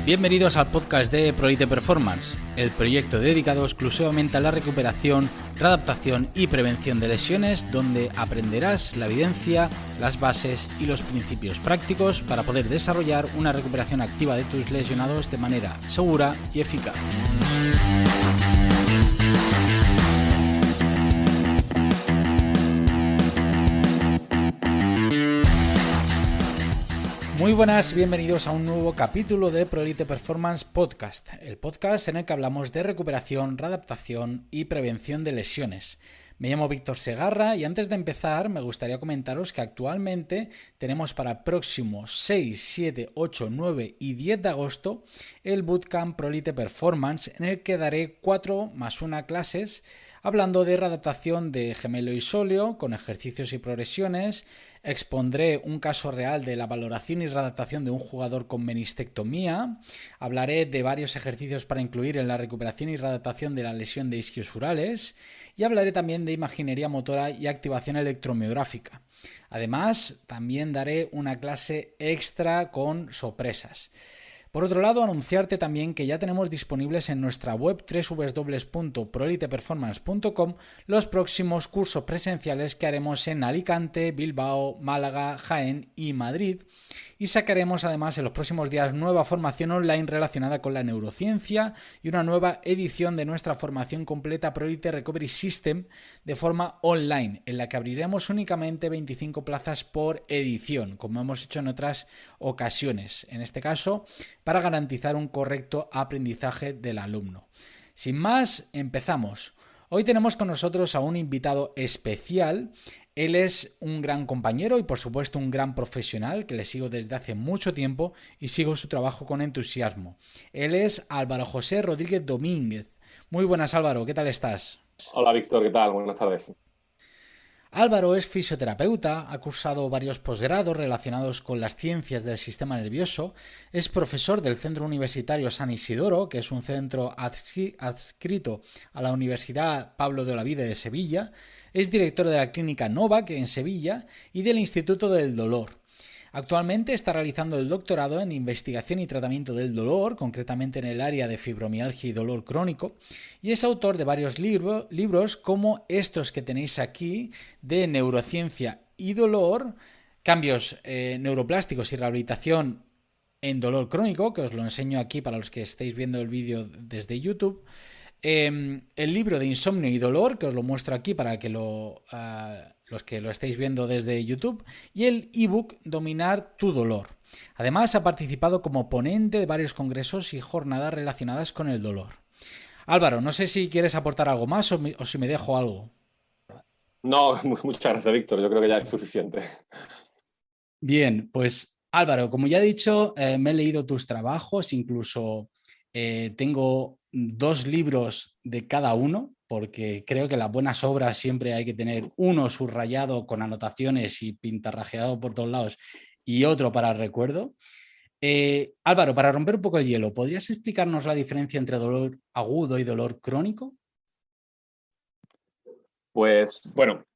Bienvenidos al podcast de ProLite Performance, el proyecto dedicado exclusivamente a la recuperación, readaptación y prevención de lesiones, donde aprenderás la evidencia, las bases y los principios prácticos para poder desarrollar una recuperación activa de tus lesionados de manera segura y eficaz. Muy buenas, bienvenidos a un nuevo capítulo de ProLite Performance Podcast, el podcast en el que hablamos de recuperación, readaptación y prevención de lesiones. Me llamo Víctor Segarra y antes de empezar me gustaría comentaros que actualmente tenemos para el próximo 6, 7, 8, 9 y 10 de agosto el Bootcamp ProLite Performance, en el que daré 4 más 1 clases hablando de readaptación de gemelo isóleo con ejercicios y progresiones. Expondré un caso real de la valoración y readaptación de un jugador con menistectomía. Hablaré de varios ejercicios para incluir en la recuperación y readaptación de la lesión de isquiosurales. Y hablaré también de imaginería motora y activación electromiográfica. Además, también daré una clase extra con sorpresas. Por otro lado, anunciarte también que ya tenemos disponibles en nuestra web www.proliteperformance.com los próximos cursos presenciales que haremos en Alicante, Bilbao, Málaga, Jaén y Madrid. Y sacaremos además en los próximos días nueva formación online relacionada con la neurociencia y una nueva edición de nuestra formación completa ProLite Recovery System de forma online, en la que abriremos únicamente 25 plazas por edición, como hemos hecho en otras ocasiones. En este caso, para garantizar un correcto aprendizaje del alumno. Sin más, empezamos. Hoy tenemos con nosotros a un invitado especial. Él es un gran compañero y por supuesto un gran profesional que le sigo desde hace mucho tiempo y sigo su trabajo con entusiasmo. Él es Álvaro José Rodríguez Domínguez. Muy buenas, Álvaro, ¿qué tal estás? Hola Víctor, ¿qué tal? Buenas tardes. Álvaro es fisioterapeuta, ha cursado varios posgrados relacionados con las ciencias del sistema nervioso, es profesor del Centro Universitario San Isidoro, que es un centro adscrito a la Universidad Pablo de Olavide de Sevilla, es director de la Clínica Novak en Sevilla y del Instituto del Dolor. Actualmente está realizando el doctorado en investigación y tratamiento del dolor, concretamente en el área de fibromialgia y dolor crónico, y es autor de varios libros como estos que tenéis aquí, de neurociencia y dolor, cambios neuroplásticos y rehabilitación en dolor crónico, que os lo enseño aquí para los que estéis viendo el vídeo desde YouTube. El libro de insomnio y dolor, que os lo muestro aquí para que los que lo estéis viendo desde YouTube, y el ebook Dominar tu dolor. Además, ha participado como ponente de varios congresos y jornadas relacionadas con el dolor. Álvaro, no sé si quieres aportar algo más o si me dejo algo. No, muchas gracias Víctor, yo creo que ya es suficiente. Bien, pues Álvaro, como ya he dicho, me he leído tus trabajos, incluso tengo 2 libros de cada uno, porque creo que las buenas obras siempre hay que tener uno subrayado con anotaciones y pintarrajeado por todos lados y otro para el recuerdo. Álvaro, para romper un poco el hielo, ¿podrías explicarnos la diferencia entre dolor agudo y dolor crónico? Pues bueno,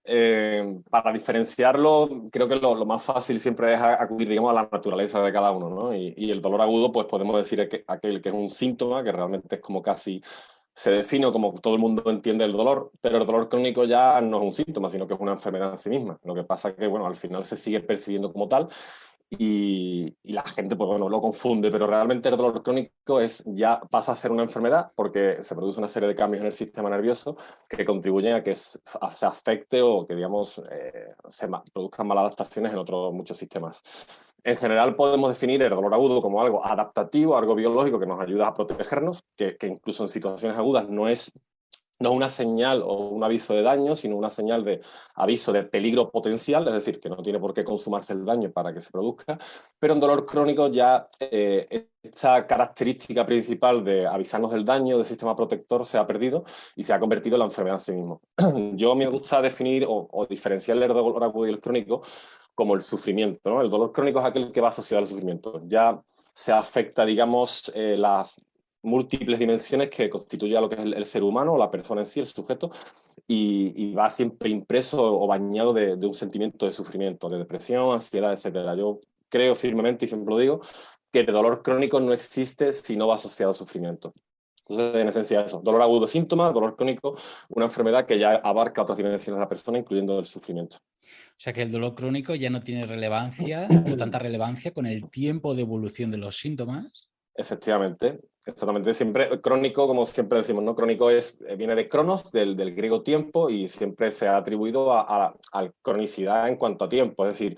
para diferenciarlo, creo que lo más fácil siempre es acudir, digamos, a la naturaleza de cada uno, ¿no? Y el dolor agudo, pues podemos decir que aquel que es un síntoma, que realmente es como casi se define como todo el mundo entiende el dolor, pero el dolor crónico ya no es un síntoma, sino que es una enfermedad en sí misma. Lo que pasa es que, bueno, al final se sigue percibiendo como tal. Y la gente, pues bueno, lo confunde, pero realmente el dolor crónico ya pasa a ser una enfermedad porque se produce una serie de cambios en el sistema nervioso que contribuyen a que se afecte o que, digamos, produzcan maladaptaciones en otros muchos sistemas. En general podemos definir el dolor agudo como algo adaptativo, algo biológico que nos ayuda a protegernos, que incluso en situaciones agudas no una señal o un aviso de daño, sino una señal de aviso de peligro potencial, es decir, que no tiene por qué consumarse el daño para que se produzca, pero en dolor crónico ya esta característica principal de avisarnos del daño del sistema protector se ha perdido y se ha convertido en la enfermedad en sí mismo. Yo me gusta definir o diferenciar el dolor agudo y el crónico como el sufrimiento, ¿no? El dolor crónico es aquel que va asociado al sufrimiento. Ya se afecta, digamos, las múltiples dimensiones que constituye a lo que es el ser humano, o la persona en sí, el sujeto, y va siempre impreso o bañado de un sentimiento de sufrimiento, de depresión, ansiedad, etcétera. Yo creo firmemente, y siempre lo digo, que el dolor crónico no existe si no va asociado a sufrimiento. Entonces, en esencia, eso. Dolor agudo, síntoma, dolor crónico, una enfermedad que ya abarca otras dimensiones de la persona, incluyendo el sufrimiento. O sea que el dolor crónico ya no tiene relevancia o tanta relevancia con el tiempo de evolución de los síntomas. Efectivamente, exactamente. Siempre crónico, como siempre decimos, ¿no? Crónico viene de cronos, del griego tiempo, y siempre se ha atribuido a cronicidad en cuanto a tiempo. Es decir,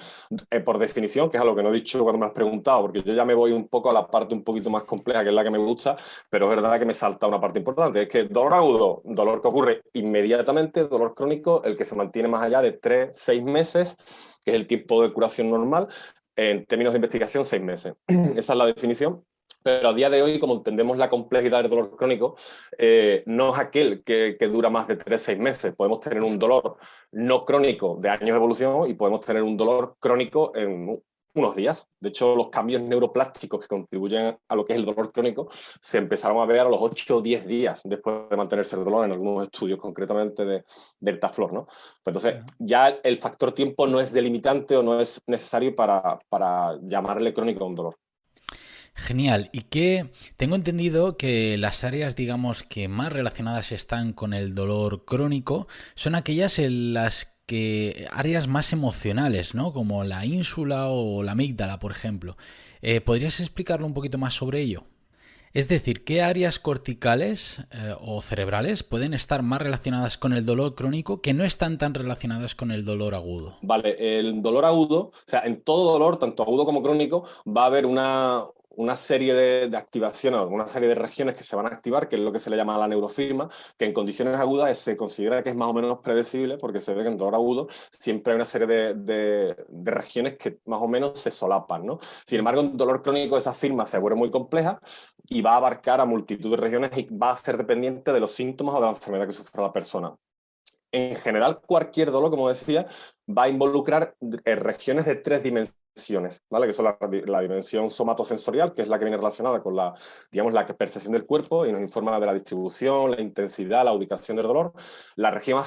por definición, que es algo que no he dicho cuando me has preguntado, porque yo ya me voy un poco a la parte un poquito más compleja, que es la que me gusta, pero es verdad que me salta una parte importante. Es que dolor agudo, dolor que ocurre inmediatamente, dolor crónico, el que se mantiene más allá de 3, 6 meses, que es el tiempo de curación normal. En términos de investigación, 6 meses. Esa es la definición. Pero a día de hoy, como entendemos la complejidad del dolor crónico, no es aquel que dura más de 3-6 meses. Podemos tener un dolor no crónico de años de evolución y podemos tener un dolor crónico en unos días. De hecho, los cambios neuroplásticos que contribuyen a lo que es el dolor crónico se empezaron a ver a los 8 o 10 días después de mantenerse el dolor en algunos estudios, concretamente de Deltaflor, ¿no? Pues entonces, ya el factor tiempo no es delimitante o no es necesario para llamarle crónico a un dolor. Genial. Y que tengo entendido que las áreas, digamos, que más relacionadas están con el dolor crónico son aquellas en las que áreas más emocionales, ¿no? Como la ínsula o la amígdala, por ejemplo. ¿Podrías explicarlo un poquito más sobre ello? Es decir, ¿qué áreas corticales o cerebrales pueden estar más relacionadas con el dolor crónico que no están tan relacionadas con el dolor agudo? Vale, el dolor agudo, o sea, en todo dolor, tanto agudo como crónico, va a haber una serie de activaciones, una serie de regiones que se van a activar, que es lo que se le llama la neurofirma, que en condiciones agudas se considera que es más o menos predecible, porque se ve que en dolor agudo siempre hay una serie de regiones que más o menos se solapan, ¿no? Sin embargo, en dolor crónico esa firma se vuelve muy compleja y va a abarcar a multitud de regiones y va a ser dependiente de los síntomas o de la enfermedad que sufre la persona. En general, cualquier dolor, como decía, va a involucrar regiones de 3 dimensiones, ¿vale? Que son la dimensión somatosensorial, que es la que viene relacionada con digamos, la percepción del cuerpo y nos informa de la distribución, la intensidad, la ubicación del dolor. Las regiones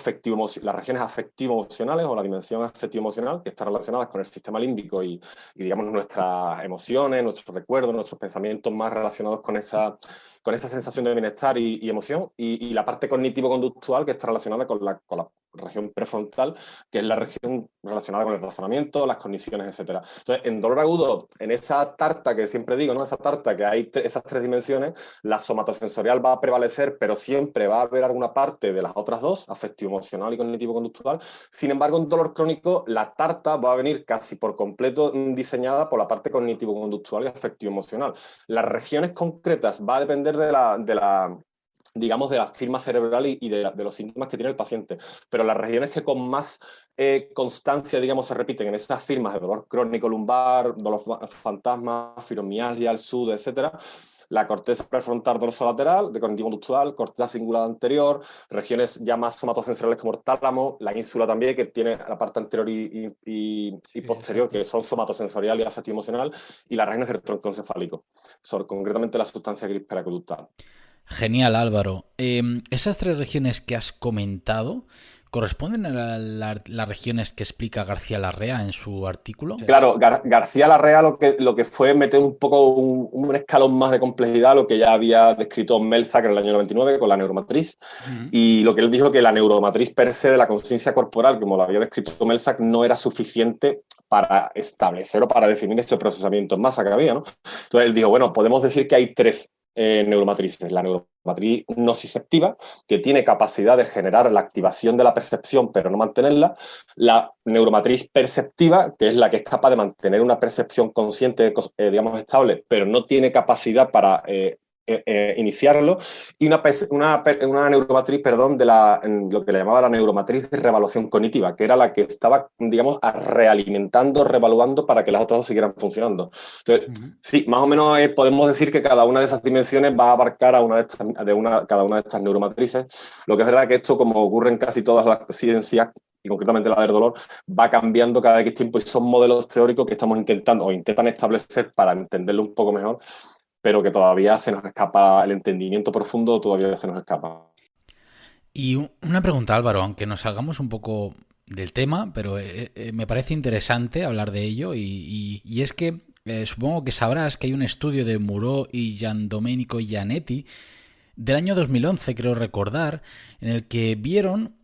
afectivo-emocionales o la dimensión afectivo-emocional, que está relacionada con el sistema límbico y, digamos, nuestras emociones, nuestros recuerdos, nuestros pensamientos más relacionados con esa sensación de bienestar y emoción. Y la parte cognitivo-conductual, que está relacionada con la región prefrontal, que es la región relacionada con el razonamiento, las cogniciones, etc. Entonces, en dolor agudo, en esa tarta que siempre digo, ¿no? Esa tarta que hay esas 3 dimensiones, la somatosensorial va a prevalecer, pero siempre va a haber alguna parte de las otras dos, afectivo-emocional y cognitivo-conductual. Sin embargo, en dolor crónico, la tarta va a venir casi por completo diseñada por la parte cognitivo-conductual y afectivo-emocional. Las regiones concretas va a depender digamos, de la firma cerebral y de los síntomas que tiene el paciente. Pero las regiones que con más constancia, digamos, se repiten en estas firmas de dolor crónico lumbar, dolor fantasma, fibromialgia, el SUD, etcétera, la corteza prefrontal dorsolateral, de cognitivo conductual, corteza cingulada anterior, regiones ya más somatosensoriales como el tálamo, la ínsula también, que tiene la parte anterior y posterior, Exacto. que son somatosensorial y afectivo emocional, y las regiones del tronco encefálico, son concretamente la sustancia gris periaqueductal. Genial, Álvaro. Esas 3 regiones que has comentado corresponden a las regiones que explica García Larrea en su artículo. Claro, García Larrea lo que fue meter un poco un escalón más de complejidad a lo que ya había descrito Melzack en el año 99 con la neuromatriz. Y lo que él dijo que la neuromatriz per se de la conciencia corporal, como lo había descrito Melzack, no era suficiente para establecer o para definir ese procesamiento en masa que había, ¿no? Entonces él dijo, bueno, podemos decir que hay 3 neuromatrices. La neuromatriz nociceptiva, que tiene capacidad de generar la activación de la percepción, pero no mantenerla. La neuromatriz perceptiva, que es la que es capaz de mantener una percepción consciente, digamos, estable, pero no tiene capacidad para iniciarlo, y una neuromatriz, perdón, lo que le llamaba la neuromatriz de reevaluación cognitiva, que era la que estaba, digamos, realimentando, reevaluando para que las otras dos siguieran funcionando. Entonces, sí, más o menos podemos decir que cada una de esas dimensiones va a abarcar a cada una de estas neuromatrices. Lo que es verdad que esto, como ocurre en casi todas las ciencias, y concretamente la del dolor, va cambiando cada X tiempo y son modelos teóricos que estamos intentando o intentan establecer para entenderlo un poco mejor, pero que todavía se nos escapa el entendimiento profundo, todavía se nos escapa. Y una pregunta, Álvaro, aunque nos salgamos un poco del tema, pero me parece interesante hablar de ello y es que supongo que sabrás que hay un estudio de Muró y Giandomenico Gianetti del año 2011, creo recordar, en el que vieron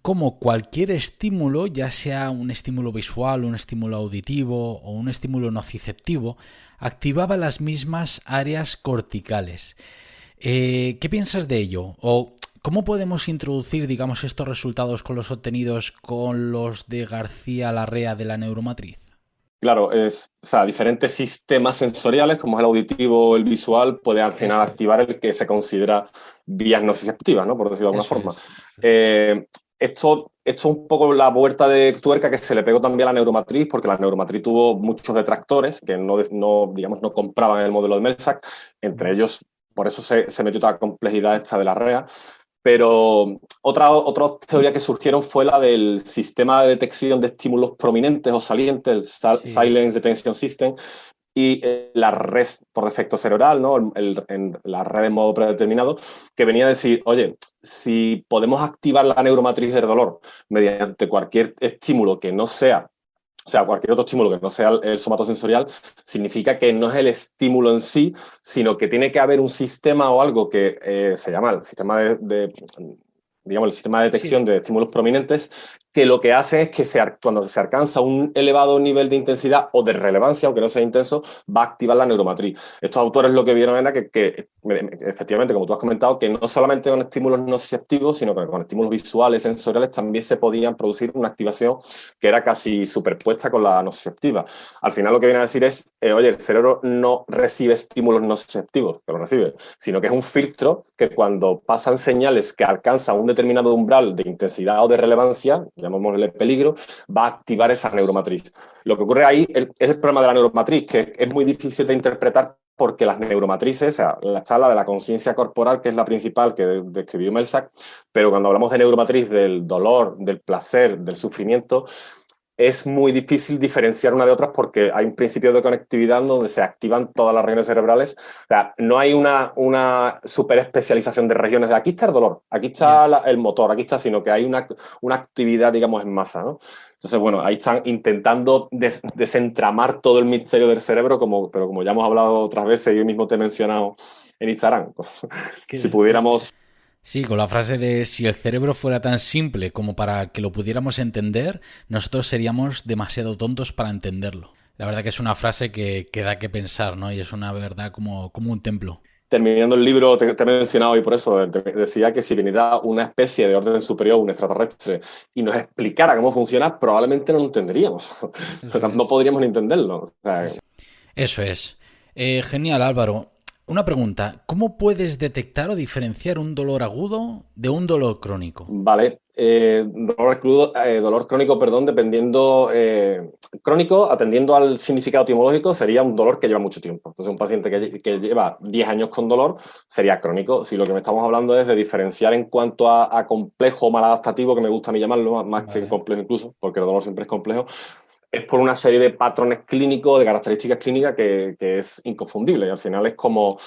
cómo cualquier estímulo, ya sea un estímulo visual, un estímulo auditivo o un estímulo nociceptivo, activaba las mismas áreas corticales. ¿Qué piensas de ello? ¿O cómo podemos introducir, digamos, estos resultados con los obtenidos con los de García Larrea de la neuromatriz? Claro, o sea, diferentes sistemas sensoriales, como es el auditivo o el visual, puede al final Eso es. activar el que se considera vías nociceptivas, ¿no? Por decirlo de alguna Eso forma. es. Esto es un poco la vuelta de tuerca que se le pegó también a la neuromatriz, porque la neuromatriz tuvo muchos detractores que digamos, no compraban el modelo de Melsack, entre ellos, por eso se metió toda la complejidad esta de la REA. Pero otra teoría que surgieron fue la del sistema de detección de estímulos prominentes o salientes, el Sí. Silence Detection System, y la red por defecto cerebral, ¿no? En la red en modo predeterminado, que venía a decir, oye, si podemos activar la neuromatriz del dolor mediante cualquier estímulo que no sea, o sea, cualquier otro estímulo que no sea el somatosensorial, significa que no es el estímulo en sí, sino que tiene que haber un sistema o algo que se llama el sistema digamos, el sistema de detección Sí. de estímulos prominentes, que lo que hace es que cuando se alcanza un elevado nivel de intensidad o de relevancia, aunque no sea intenso, va a activar la neuromatriz. Estos autores lo que vieron era que efectivamente, como tú has comentado, que no solamente con estímulos nociceptivos, sino que con estímulos visuales, sensoriales, también se podían producir una activación que era casi superpuesta con la nociceptiva. Al final lo que viene a decir es, oye, el cerebro no recibe estímulos nociceptivos, que lo recibe, sino que es un filtro que cuando pasan señales que alcanzan un determinado umbral de intensidad o de relevancia, llamémosle peligro, va a activar esa neuromatriz. Lo que ocurre ahí es el problema de la neuromatriz, que es muy difícil de interpretar porque las neuromatrices, o sea, está la de la conciencia corporal, que es la principal que describió Melsack, pero cuando hablamos de neuromatriz del dolor, del placer, del sufrimiento, es muy difícil diferenciar una de otras porque hay un principio de conectividad donde se activan todas las regiones cerebrales. O sea, no hay una super especialización de regiones de aquí está el dolor, aquí está Ya. el motor, aquí está, sino que hay una actividad, digamos, en masa, ¿no? Entonces, bueno, ahí están intentando desentramar todo el misterio del cerebro, pero como ya hemos hablado otras veces, yo mismo te he mencionado en Instagram. Si pudiéramos. Sí, con la frase de si el cerebro fuera tan simple como para que lo pudiéramos entender, nosotros seríamos demasiado tontos para entenderlo. La verdad que es una frase que da que pensar, ¿no? Y es una verdad como un templo. Terminando el libro, te he mencionado y por eso decía que si viniera una especie de orden superior, un extraterrestre, y nos explicara cómo funciona, probablemente no lo entenderíamos. Eso No es. podríamos ni entenderlo. O sea, Eso es. Genial, Álvaro. Una pregunta. ¿Cómo puedes detectar o diferenciar un dolor agudo de un dolor crónico? vale. Dolor crónico, perdón, dependiendo. Crónico, atendiendo al significado etimológico, sería un dolor que lleva mucho tiempo. Entonces, un paciente que lleva 10 años con dolor sería crónico. Si lo que me estamos hablando es de diferenciar en cuanto a complejo o maladaptativo, que me gusta a mí llamarlo, más que Vale. complejo incluso, porque el dolor siempre es complejo, es por una serie de patrones clínicos, de características clínicas que es inconfundible. Y al final es como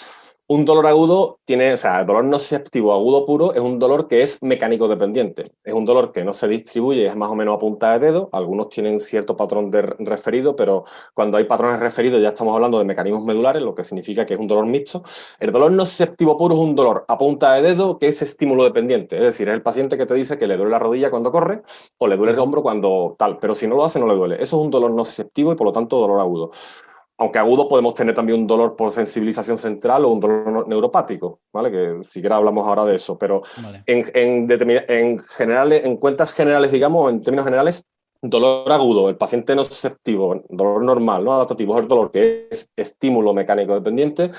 un dolor agudo tiene, o sea, el dolor nociceptivo agudo puro es un dolor que es mecánico dependiente. Es un dolor que no se distribuye, es más o menos a punta de dedo. Algunos tienen cierto patrón de referido, pero cuando hay patrones referidos ya estamos hablando de mecanismos medulares, lo que significa que es un dolor mixto. El dolor nociceptivo puro es un dolor a punta de dedo que es estímulo dependiente. Es decir, es el paciente que te dice que le duele la rodilla cuando corre o le duele el Ujú. hombro cuando tal, pero si no lo hace no le duele. Eso es un dolor nociceptivo y por lo tanto dolor agudo. Aunque agudo podemos tener también un dolor por sensibilización central o un dolor neuropático, ¿vale? Que siquiera hablamos ahora de eso, pero Vale. en general, en cuentas generales, digamos, en términos generales, dolor agudo, el paciente no susceptivo, dolor normal, no adaptativo, es el dolor que es estímulo mecánico dependiente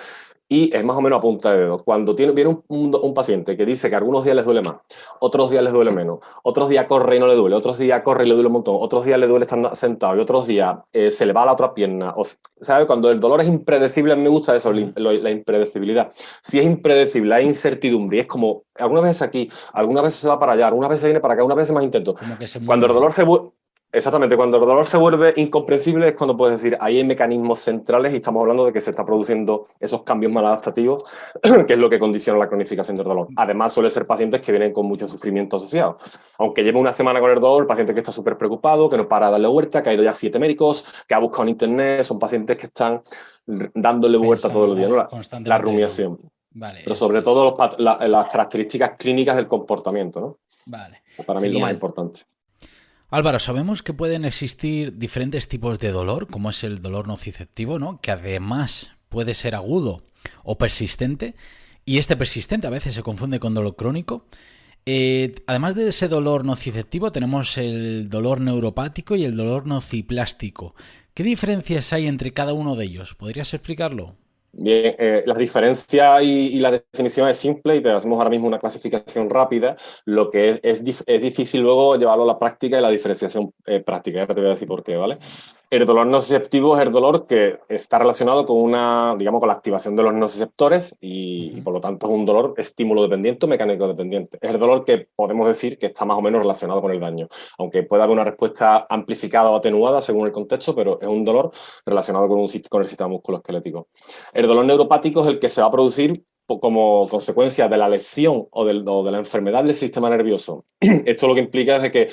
y es más o menos a punta de dedo. Cuando viene un paciente que dice que algunos días les duele más, otros días les duele menos, otros días corre y no le duele, otros días corre y le duele un montón, otros días le duele estar sentado y otros días se le va a la otra pierna. ¿Sabe? Cuando el dolor es impredecible, a mí me gusta eso, Ajá. la impredecibilidad. Si es impredecible, hay incertidumbre, y es como, algunas veces aquí, algunas veces se va para allá, algunas veces viene para acá, algunas veces más intento. Como que se Cuando el mueve. dolor se Exactamente, cuando el dolor se vuelve incomprensible es cuando puedes decir, ahí hay mecanismos centrales y estamos hablando de que se está produciendo esos cambios maladaptativos, que es lo que condiciona la cronificación del dolor. Además, suele ser pacientes que vienen con mucho sufrimiento asociado. Aunque lleve una semana con el dolor, el paciente que está súper preocupado, que no para de darle vuelta, que ha ido ya 7 médicos, que ha buscado en internet, son pacientes que están dándole vuelta todos Pensando los días, ¿no? La constantemente en ello. rumiación. Vale, Pero eso sobre es. todo las características clínicas del comportamiento, ¿no? Vale, Para mí es lo más genial. importante. Álvaro, sabemos que pueden existir diferentes tipos de dolor, como es el dolor nociceptivo, ¿no? Que además puede ser agudo o persistente, y este persistente a veces se confunde con dolor crónico. Además de ese dolor nociceptivo, tenemos el dolor neuropático y el dolor nociplástico. ¿Qué diferencias hay entre cada uno de ellos? ¿Podrías explicarlo? Bien, la diferencia y la definición es simple y te hacemos ahora mismo una clasificación rápida. Lo que es difícil luego llevarlo a la práctica y la diferenciación práctica. Ya te voy a decir por qué, ¿vale? El dolor nociceptivo es el dolor que está relacionado con una, digamos, con la activación de los nociceptores y por lo tanto es un dolor estímulo dependiente o mecánico dependiente. Es el dolor que podemos decir que está más o menos relacionado con el daño, aunque pueda haber una respuesta amplificada o atenuada según el contexto, pero es un dolor relacionado con el sistema musculoesquelético. El dolor neuropático es el que se va a producir como consecuencia de la lesión o de la enfermedad del sistema nervioso. Esto lo que implica es de que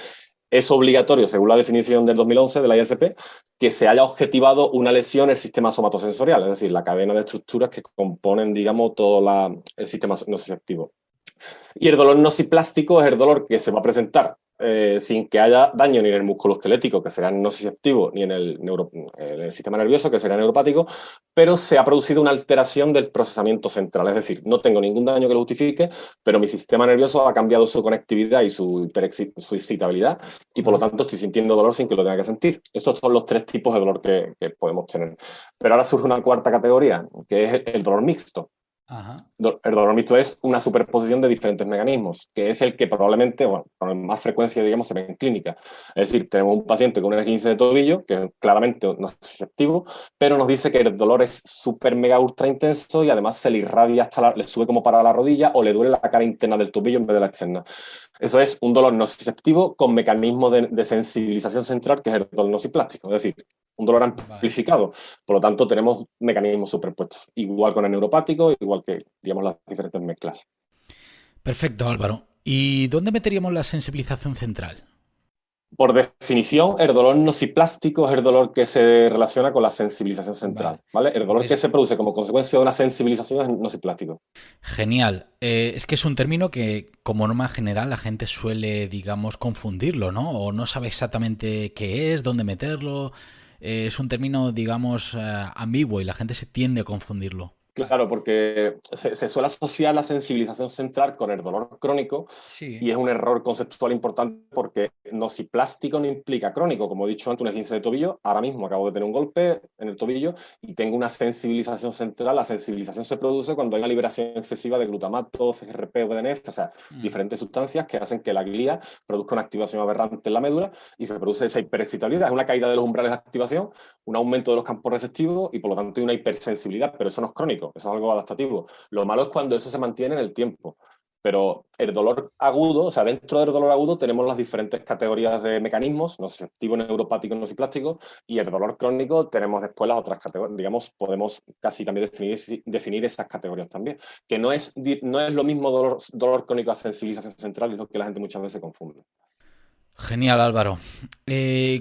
es obligatorio, según la definición del 2011 de la ISP, que se haya objetivado una lesión en el sistema somatosensorial, es decir, la cadena de estructuras que componen, digamos, todo el sistema nociceptivo. Y el dolor nociplástico es el dolor que se va a presentar sin que haya daño ni en el músculo esquelético, que será nociceptivo, ni en el sistema nervioso, que será neuropático, pero se ha producido una alteración del procesamiento central. Es decir, no tengo ningún daño que lo justifique, pero mi sistema nervioso ha cambiado su conectividad y su excitabilidad, y por lo tanto estoy sintiendo dolor sin que lo tenga que sentir. Estos son los tres tipos de dolor que podemos tener. Pero ahora surge una cuarta categoría, que es el dolor mixto. Ajá. El dolor mixto es una superposición de diferentes mecanismos, que es el que probablemente, bueno, con más frecuencia, digamos, se ve en clínica. Es decir, tenemos un paciente con un esguince de tobillo, que claramente no es susceptivo, pero nos dice que el dolor es súper mega ultra intenso y además se le irradia le sube como para la rodilla o le duele la cara interna del tobillo en vez de la externa. Eso es un dolor nociceptivo con mecanismo de sensibilización central, que es el dolor nociplástico, es decir, un dolor Vale. amplificado. Por lo tanto, tenemos mecanismos superpuestos, igual con el neuropático, igual que, digamos, las diferentes mezclas. Perfecto, Álvaro. ¿Y dónde meteríamos la sensibilización central? Por definición, el dolor nociplástico es el dolor que se relaciona con la sensibilización central, Vale. ¿vale? El dolor Porque que es se produce como consecuencia de una sensibilización es nociplástico. genial. Es que es un término que, como norma general, la gente suele, digamos, confundirlo, ¿no? O no sabe exactamente qué es, dónde meterlo. Es un término, digamos, ambiguo y la gente se tiende a confundirlo. Vale. Claro, porque se suele asociar la sensibilización central con el dolor crónico Sí. y es un error conceptual importante porque nociplástico no implica crónico. Como he dicho antes, un esguince de tobillo, ahora mismo acabo de tener un golpe en el tobillo y tengo una sensibilización central. La sensibilización se produce cuando hay una liberación excesiva de glutamato, CGRP o BDNF, o sea, Mm. diferentes sustancias que hacen que la glía produzca una activación aberrante en la médula y se produce esa hiperexcitabilidad. Es una caída de los umbrales de activación, un aumento de los campos receptivos y por lo tanto hay una hipersensibilidad, pero eso no es crónico, eso es algo adaptativo. Lo malo es cuando eso se mantiene en el tiempo. Pero el dolor agudo, o sea, dentro del dolor agudo tenemos las diferentes categorías de mecanismos, nociceptivo, neuropático, nociplástico, y el dolor crónico tenemos después las otras categorías, digamos, podemos casi también definir esas categorías también, que no es lo mismo dolor crónico a sensibilización central, es lo que la gente muchas veces confunde. Genial, Álvaro.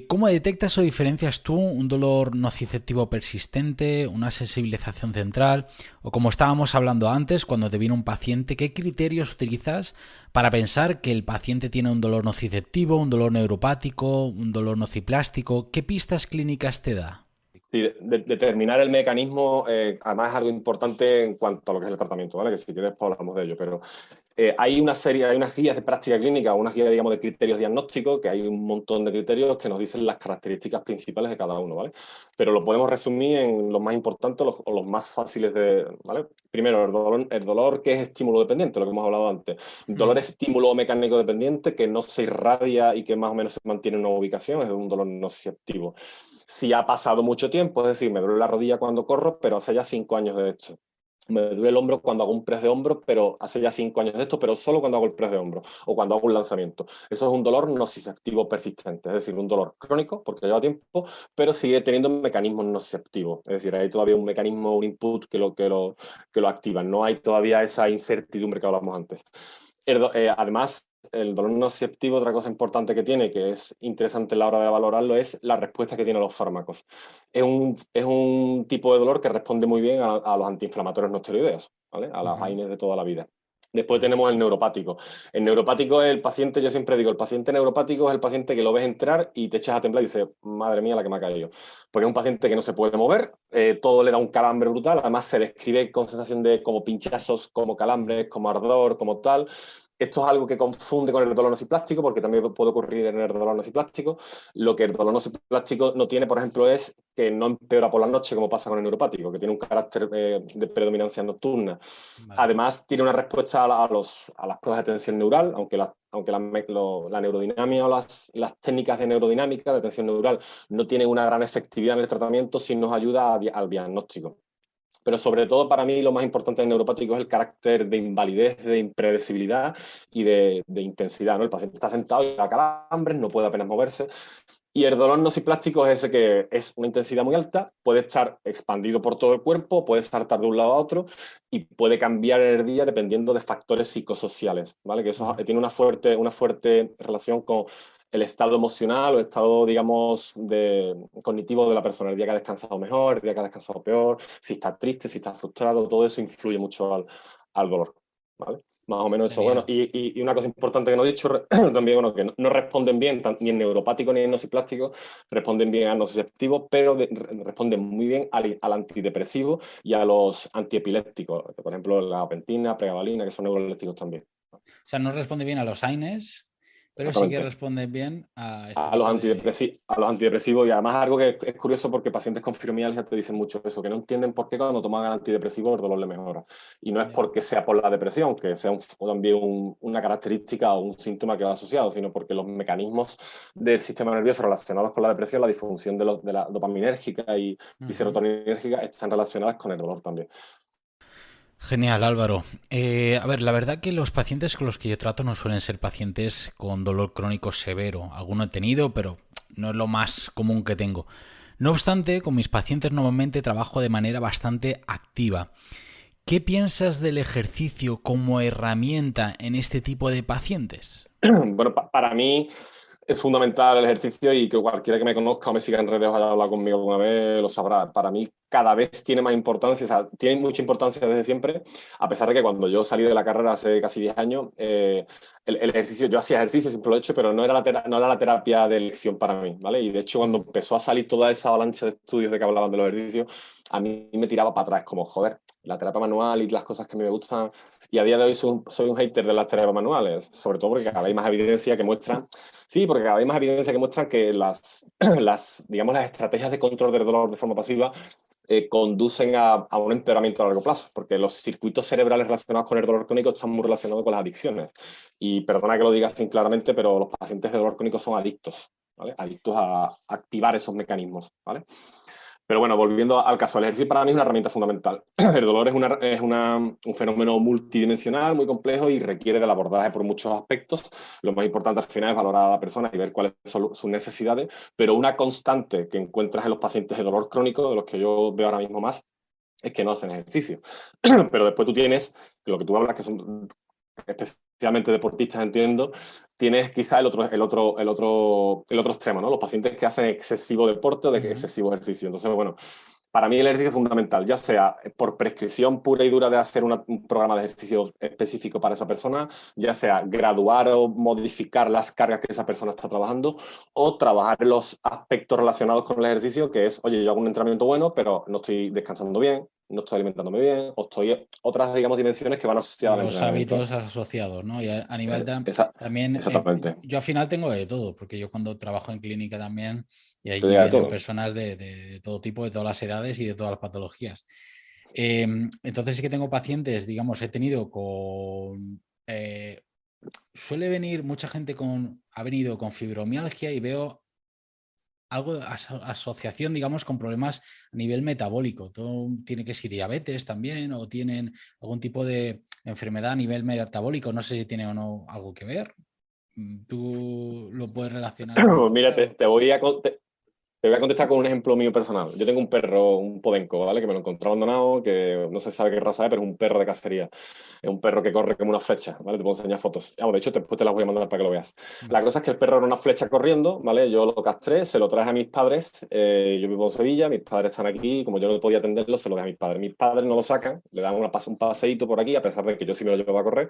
¿Cómo detectas o diferencias tú un dolor nociceptivo persistente, una sensibilización central o como estábamos hablando antes, cuando te viene un paciente, qué criterios utilizas para pensar que el paciente tiene un dolor nociceptivo, un dolor neuropático, un dolor nociplástico? ¿Qué pistas clínicas te da? Sí, determinar el mecanismo, además es algo importante en cuanto a lo que es el tratamiento, ¿vale? Que si quieres pues hablamos de ello, pero hay una serie, hay unas guías de práctica clínica, unas guías, digamos, de criterios diagnósticos, que hay un montón de criterios que nos dicen las características principales de cada uno, ¿vale? Pero lo podemos resumir en los más importantes o los más fáciles de, ¿vale? Primero, el dolor que es estímulo dependiente, lo que hemos hablado antes. Dolor Mm. estímulo mecánico dependiente que no se irradia y que más o menos se mantiene en una ubicación, es un dolor nociceptivo. Si ha pasado mucho tiempo, es decir, me duele la rodilla cuando corro, pero hace ya 5 años de esto. Me duele el hombro cuando hago un press de hombro, pero hace ya 5 años de esto, pero solo cuando hago el press de hombro o cuando hago un lanzamiento. Eso es un dolor nociceptivo persistente, es decir, un dolor crónico porque lleva tiempo, pero sigue teniendo mecanismos nociceptivos. Es decir, hay todavía un mecanismo, un input que lo activa. No hay todavía esa incertidumbre que hablamos antes. Además, el dolor nociceptivo, otra cosa importante que tiene, que es interesante a la hora de valorarlo, es la respuesta que tienen los fármacos. Es un tipo de dolor que responde muy bien a los antiinflamatorios no esteroideos, ¿vale? A las AINES de toda la vida. Después tenemos el neuropático. El neuropático es el paciente, yo siempre digo, el paciente neuropático es el paciente que lo ves entrar y te echas a temblar y dices, madre mía, la que me ha caído. Porque es un paciente que no se puede mover, todo le da un calambre brutal, además se describe con sensación de como pinchazos, como calambres, como ardor, como tal. Esto es algo que confunde con el dolor nociplástico, porque también puede ocurrir en el dolor nociplástico. Lo que el dolor nociplástico no tiene, por ejemplo, es que no empeora por la noche, como pasa con el neuropático, que tiene un carácter de predominancia nocturna. Vale. Además, tiene una respuesta a las pruebas de tensión neural, aunque la neurodinamia o las técnicas de neurodinamica, de tensión neural, no tienen una gran efectividad en el tratamiento, sí nos ayuda al diagnóstico. Pero sobre todo para mí lo más importante del neuropático es el carácter de invalidez, de impredecibilidad y de intensidad, ¿no? El paciente está sentado y da calambres, no puede apenas moverse. Y el dolor nociplástico es ese que es una intensidad muy alta, puede estar expandido por todo el cuerpo, puede saltar de un lado a otro y puede cambiar en el día dependiendo de factores psicosociales, ¿vale? Que eso tiene una fuerte relación con el estado emocional o el estado, digamos, cognitivo de la persona. El día que ha descansado mejor, el día que ha descansado peor, si está triste, si está frustrado, todo eso influye mucho al dolor, ¿vale? Más o menos eso. Bueno, Genial. y una cosa importante que no he dicho también, bueno, que no responden bien ni en neuropático ni en nociplástico, responden bien al nociceptivo, pero responden muy bien al antidepresivo y a los antiepilépticos, por ejemplo, la gabapentina, pregabalina, que son neurolépticos también. O sea, no responde bien a los AINES, pero sí que Exactamente. responde bien a este A los tipo de... antidepresivos, y además algo que es curioso porque pacientes con fibromialgia te dicen mucho eso, que no entienden por qué cuando toman antidepresivos el dolor le mejora. Y no es Ya. porque sea por la depresión, que sea también una característica o un síntoma que va asociado, sino porque los mecanismos del sistema nervioso relacionados con la depresión, la disfunción de la dopaminérgica y Ujú. serotoninérgica, están relacionadas con el dolor también. Genial, Álvaro. A ver, la verdad que los pacientes con los que yo trato no suelen ser pacientes con dolor crónico severo. Alguno he tenido, pero no es lo más común que tengo. No obstante, con mis pacientes normalmente trabajo de manera bastante activa. ¿Qué piensas del ejercicio como herramienta en este tipo de pacientes? Bueno, para mí es fundamental el ejercicio y que cualquiera que me conozca o me siga en redes o haya hablado conmigo alguna vez lo sabrá. Para mí cada vez tiene más importancia, o sea, tiene mucha importancia desde siempre, a pesar de que cuando yo salí de la carrera hace casi 10 años, el ejercicio, yo hacía ejercicio, siempre lo he hecho, pero no era la terapia de elección para mí, ¿vale? Y de hecho cuando empezó a salir toda esa avalancha de estudios de que hablaban de los ejercicios, a mí me tiraba para atrás, como, joder, la terapia manual y las cosas que me gustan. Y a día de hoy soy un hater de las terapias manuales, sobre todo porque cada vez hay más evidencia que muestra. Sí, porque cada vez hay más evidencia que muestran que digamos, las estrategias de control del dolor de forma pasiva conducen a un empeoramiento a largo plazo, porque los circuitos cerebrales relacionados con el dolor crónico están muy relacionados con las adicciones. Y perdona que lo diga así claramente, pero los pacientes de dolor crónico son adictos, ¿vale? Adictos a activar esos mecanismos, ¿vale? Pero bueno, volviendo al caso, el ejercicio para mí es una herramienta fundamental. El dolor un fenómeno multidimensional, muy complejo y requiere del abordaje por muchos aspectos. Lo más importante al final es valorar a la persona y ver cuáles son sus necesidades, pero una constante que encuentras en los pacientes de dolor crónico, de los que yo veo ahora mismo más, es que no hacen ejercicio. Pero después tú tienes, lo que tú hablas, que son especialmente deportistas, entiendo, tienes quizá el otro extremo, ¿no? Los pacientes que hacen excesivo deporte o de Ujú. excesivo ejercicio. Entonces, bueno, para mí el ejercicio es fundamental, ya sea por prescripción pura y dura de hacer un programa de ejercicio específico para esa persona, ya sea graduar o modificar las cargas que esa persona está trabajando, o trabajar en los aspectos relacionados con el ejercicio, que es, oye, yo hago un entrenamiento bueno, pero no estoy descansando bien, no estoy alimentándome bien, o estoy otras, digamos, dimensiones que van asociadas al Los entrenamiento. hábitos asociados, ¿no? Y a nivel también, Exactamente. yo al final tengo de todo, porque yo cuando trabajo en clínica también, y Te allí diga de vienen todo. personas de todo tipo, de todas las edades y de todas las patologías. Entonces sí que tengo pacientes, digamos, he tenido con... suele venir mucha gente ha venido con fibromialgia y veo algo de asociación, digamos, con problemas a nivel metabólico. Todo tiene que ser diabetes también o tienen algún tipo de enfermedad a nivel metabólico. No sé si tiene o no algo que ver. ¿Tú lo puedes relacionar con algo? Mira, te voy a contestar con un ejemplo mío personal. Yo tengo un perro, un podenco, ¿vale? Que me lo encontré abandonado, que no se sabe qué raza es, pero es un perro de cacería. Es un perro que corre como una flecha, ¿vale? Te puedo enseñar fotos. De hecho, después te las voy a mandar para que lo veas. La Vale. cosa es que el perro era una flecha corriendo, ¿vale? Yo lo castré, se lo traje a mis padres. Yo vivo en Sevilla, mis padres están aquí. Y como yo no podía atenderlo, se lo dejé a mis padres. Mis padres no lo sacan, le dan un paseíto por aquí, a pesar de que yo sí me lo llevo a correr.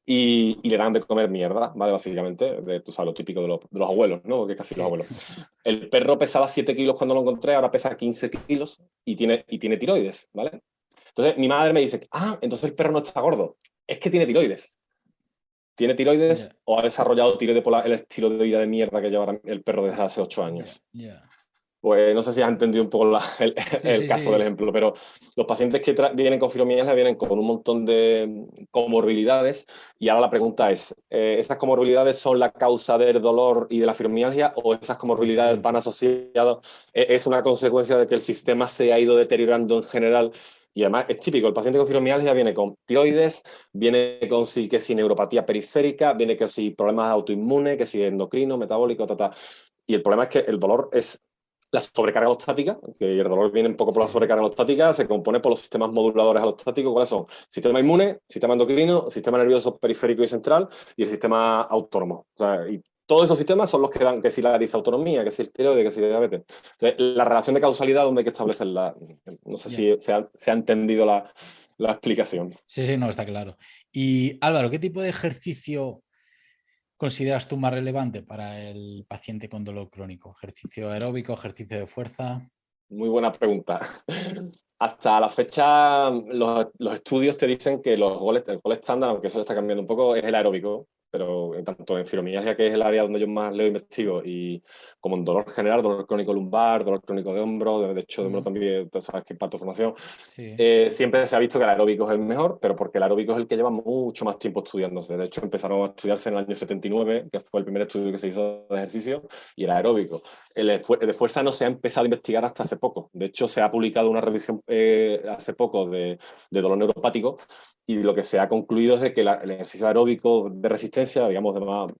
Y le dan de comer mierda, ¿vale? Básicamente, tú sabes, lo típico de los abuelos, ¿no? Que casi los Sí. abuelos. El perro pesaba 7 kilos cuando lo encontré, ahora pesa 15 kilos y tiene tiroides, ¿vale? Entonces mi madre me dice, entonces el perro no está gordo, es que tiene tiroides. Tiene Ya, tiroides o ha desarrollado tiroides por el estilo de vida de mierda que lleva el perro desde hace 8 ya, años. ya. Pues no sé si has entendido un poco Sí, el sí, caso del sí. ejemplo, pero los pacientes que vienen con fibromialgia vienen con un montón de comorbilidades y ahora la pregunta es, ¿esas comorbilidades son la causa del dolor y de la fibromialgia o esas comorbilidades van Consecuencia. asociadas? ¿Es una consecuencia de que el sistema se ha ido deteriorando en general? Y además es típico, el paciente con fibromialgia viene con tiroides, viene con sí, que si neuropatía periférica, viene que si problemas autoinmunes, que si endocrino, metabólico, Y el problema es que el dolor es la sobrecarga alostática, que el dolor viene un poco por la Sí, sí. sobrecarga alostática, se compone por los sistemas moduladores alostáticos. ¿Cuáles son? Sistema inmune, sistema endocrino, sistema nervioso periférico y central y el sistema autónomo. O sea, y todos esos sistemas son los que dan que si la disautonomía, que si el tiroides, que si la diabetes. Entonces, la relación de causalidad, donde hay que establecerla. No sé Ya. si se ha entendido la explicación. Sí, sí, no, está claro. Y Álvaro, ¿qué tipo de ejercicio consideras tú más relevante para el paciente con dolor crónico? ¿Ejercicio aeróbico, ejercicio de fuerza? Muy buena pregunta. Hasta la fecha, los estudios te dicen que el gol estándar, aunque eso está cambiando un poco, es el aeróbico, pero tanto en fibromialgia, que es el área donde yo más leo e investigo, y como en dolor general, dolor crónico lumbar, dolor crónico de hombro, de hecho de hombro Ujú. también, tú sabes que parto formación, Sí, siempre se ha visto que el aeróbico es el mejor, pero porque el aeróbico es el que lleva mucho más tiempo estudiándose. De hecho, empezaron a estudiarse en el año 79, que fue el primer estudio que se hizo de ejercicio, y era aeróbico. El de fuerza no se ha empezado a investigar hasta hace poco. De hecho, se ha publicado una revisión hace poco de dolor neuropático y lo que se ha concluido es de que el ejercicio aeróbico de resistencia, digamos,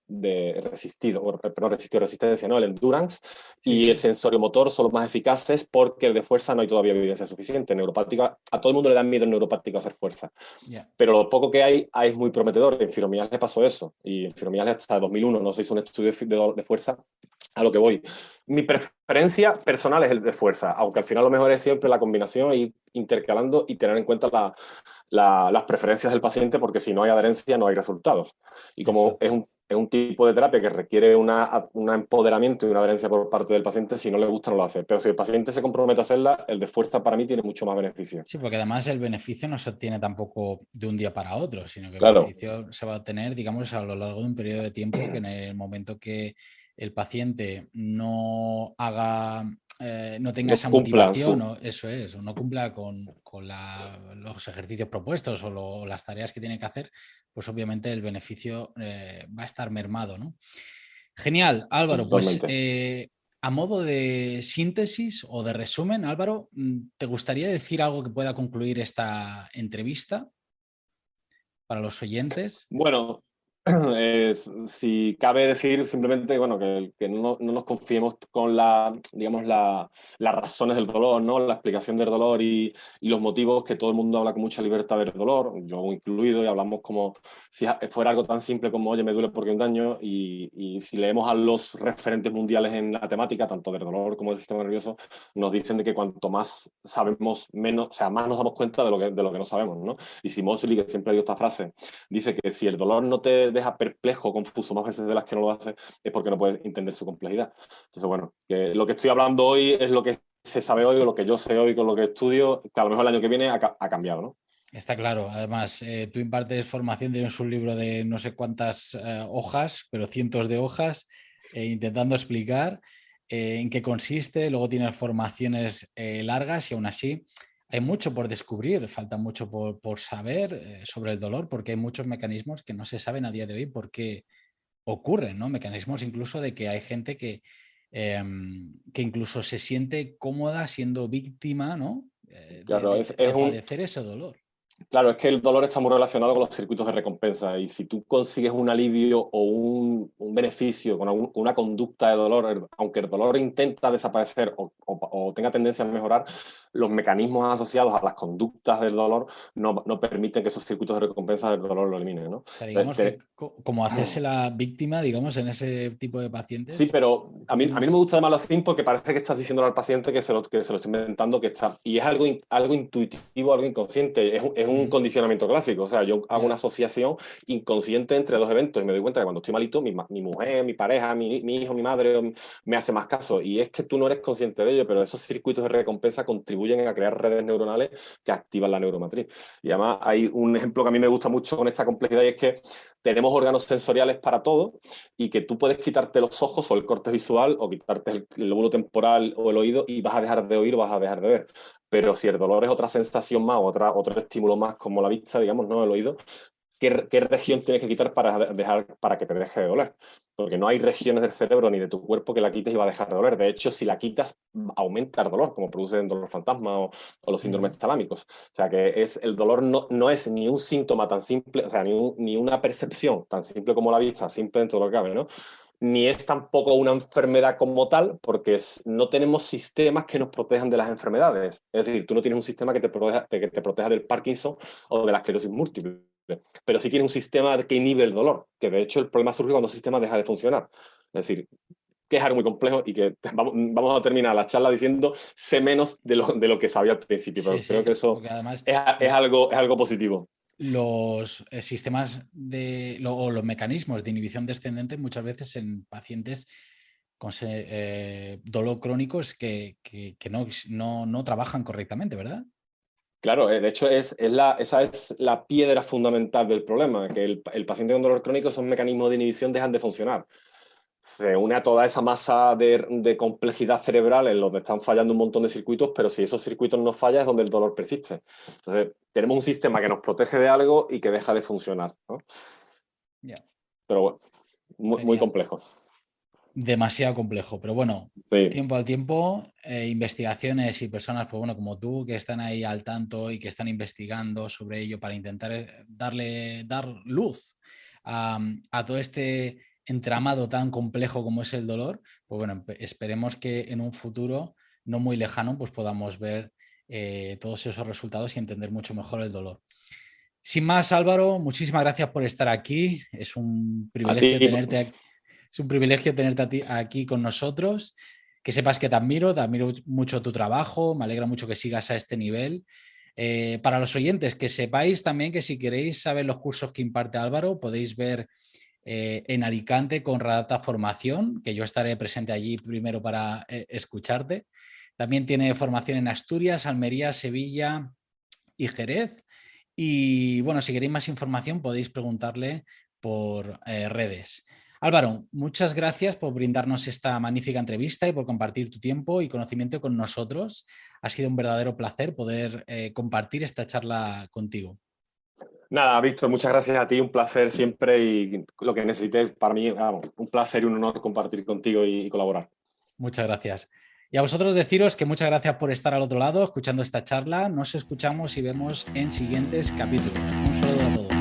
de resistido, perdón, resistido resistencia, ¿no? El endurance y el sí, sensorio motor son los más eficaces porque el de fuerza no hay todavía evidencia suficiente. Neuropático, a todo el mundo le da miedo el neuropático a hacer fuerza. ya. Pero lo poco que hay es muy prometedor. En fibromialgia pasó eso. Y en fibromialgia hasta 2001 no se hizo un estudio de fuerza. A lo que voy. Mi preferencia personal es el de fuerza, aunque al final lo mejor es siempre la combinación, ir intercalando y tener en cuenta las preferencias del paciente, porque si no hay adherencia no hay resultados. Y como Exacto. es un tipo de terapia que requiere un empoderamiento y una adherencia por parte del paciente, si no le gusta no lo hace. Pero si el paciente se compromete a hacerla, el de fuerza para mí tiene mucho más beneficio. Sí, porque además el beneficio no se obtiene tampoco de un día para otro, sino que el Claro, beneficio se va a obtener, digamos, a lo largo de un periodo de tiempo que en el momento que el paciente no haga, no tenga no esa cumplan motivación, su... o eso es, o no cumpla con los ejercicios propuestos o las tareas que tiene que hacer, pues obviamente el beneficio va a estar mermado, ¿no? Genial, Álvaro. Pues Totalmente. a modo de síntesis o de resumen, Álvaro, ¿te gustaría decir algo que pueda concluir esta entrevista para los oyentes? Bueno, si cabe decir simplemente, bueno, que no nos confiemos con digamos, las razones del dolor, ¿no? La explicación del dolor y los motivos, que todo el mundo habla con mucha libertad del dolor, yo incluido, y hablamos como si fuera algo tan simple como, oye, me duele porque hay un daño, y si leemos a los referentes mundiales en la temática, tanto del dolor como del sistema nervioso, nos dicen de que cuanto más sabemos, menos, o sea, más nos damos cuenta de lo que no sabemos, ¿no? Y si Mosley, que siempre digo esta frase, dice que si el dolor no te deja perplejo, confuso más veces de las que no lo hace, es porque no puedes entender su complejidad. Entonces, bueno, que lo que estoy hablando hoy es lo que se sabe hoy, o lo que yo sé hoy con lo que estudio, que a lo mejor el año que viene ha cambiado, ¿no? Está claro. Además, tú impartes formación, tienes un libro de no sé cuántas hojas, pero cientos de hojas, intentando explicar en qué consiste. Luego tienes formaciones largas y aún así hay mucho por descubrir, falta mucho por saber sobre el dolor, porque hay muchos mecanismos que no se saben a día de hoy por qué ocurren, ¿no? Mecanismos incluso de que hay gente que que incluso se siente cómoda siendo víctima, ¿no? Claro, De padecer ese dolor. Claro, es que el dolor está muy relacionado con los circuitos de recompensa y si tú consigues un alivio o un beneficio con una conducta de dolor, aunque el dolor intenta desaparecer o tenga tendencia a mejorar, los mecanismos asociados a las conductas del dolor no permiten que esos circuitos de recompensa del dolor lo eliminen, ¿no? O sea, digamos que como hacerse la víctima, digamos, en ese tipo de Sí, pacientes. pero a mí no me gusta llamarlo así porque parece que estás diciéndole al paciente que se lo está inventando, y es algo intuitivo, algo inconsciente, es un condicionamiento clásico. O sea, yo hago una asociación inconsciente entre dos eventos y me doy cuenta que cuando estoy malito, mi mujer, mi pareja, mi hijo, mi madre me hace más caso. Y es que tú no eres consciente de ello, pero esos circuitos de recompensa contribuyen a crear redes neuronales que activan la neuromatriz. Y además hay un ejemplo que a mí me gusta mucho con esta complejidad y es que tenemos órganos sensoriales para todo y que tú puedes quitarte los ojos o el corte visual o quitarte el lóbulo temporal o el oído y vas a dejar de oír, vas a dejar de ver. Pero si el dolor es otra sensación más, otro estímulo más como la vista, digamos, ¿no? El oído, ¿qué región tienes que quitar para que te deje de doler? Porque no hay regiones del cerebro ni de tu cuerpo que la quites y va a dejar de doler. De hecho, si la quitas, aumenta el dolor, como produce el dolor fantasma o los síndromes talámicos. O sea, que el dolor no es ni un síntoma tan simple, o sea, ni una percepción tan simple como la vista, simple dentro de lo que cabe, ¿no? Ni es tampoco una enfermedad como tal, porque no tenemos sistemas que nos protejan de las enfermedades. Es decir, tú no tienes un sistema que te proteja del Parkinson o de la esclerosis múltiple, pero sí tienes un sistema que inhibe el dolor, que de hecho el problema surge cuando el sistema deja de funcionar. Es decir, que es algo muy complejo y que vamos a terminar la charla diciendo sé menos de lo que sabía al principio, Sí, pero creo que sí, eso porque además es algo positivo. los sistemas o los mecanismos de inhibición descendente muchas veces en pacientes con dolor crónico es que no trabajan correctamente, ¿verdad? Claro, de hecho esa es la piedra fundamental del problema, que el paciente con dolor crónico, esos mecanismos de inhibición dejan de funcionar. Se une a toda esa masa de complejidad cerebral en donde están fallando un montón de circuitos, pero si esos circuitos no fallan es donde el dolor persiste. Entonces, tenemos un sistema que nos protege de algo y que deja de funcionar, ¿no? Yeah. Pero bueno, muy Genial. complejo. Demasiado complejo, pero bueno, Sí. tiempo al tiempo, investigaciones y personas, pues bueno, como tú, que están ahí al tanto y que están investigando sobre ello para intentar dar luz a todo este entramado tan complejo como es el dolor, pues bueno, esperemos que en un futuro no muy lejano, pues podamos ver todos esos resultados y entender mucho mejor el dolor. Sin más, Álvaro, muchísimas gracias por estar aquí. Es un A ti, privilegio tenerte aquí. Es un privilegio tenerte aquí con nosotros. Que sepas que te admiro mucho tu trabajo, me alegra mucho que sigas a este nivel. Para los oyentes, que sepáis también que si queréis saber los cursos que imparte Álvaro, podéis ver en Alicante con Radata Formación, que yo estaré presente allí primero para escucharte. También tiene formación en Asturias, Almería, Sevilla y Jerez. Y bueno, si queréis más información podéis preguntarle por redes. Álvaro, muchas gracias por brindarnos esta magnífica entrevista y por compartir tu tiempo y conocimiento con nosotros. Ha sido un verdadero placer poder compartir esta charla contigo. nada, Víctor, muchas gracias a ti, un placer siempre y lo que necesites para mí, vamos, un placer y un honor compartir contigo y colaborar. Muchas gracias. Y a vosotros deciros que muchas gracias por estar al otro lado escuchando esta charla. Nos escuchamos y vemos en siguientes capítulos. Un saludo a todos.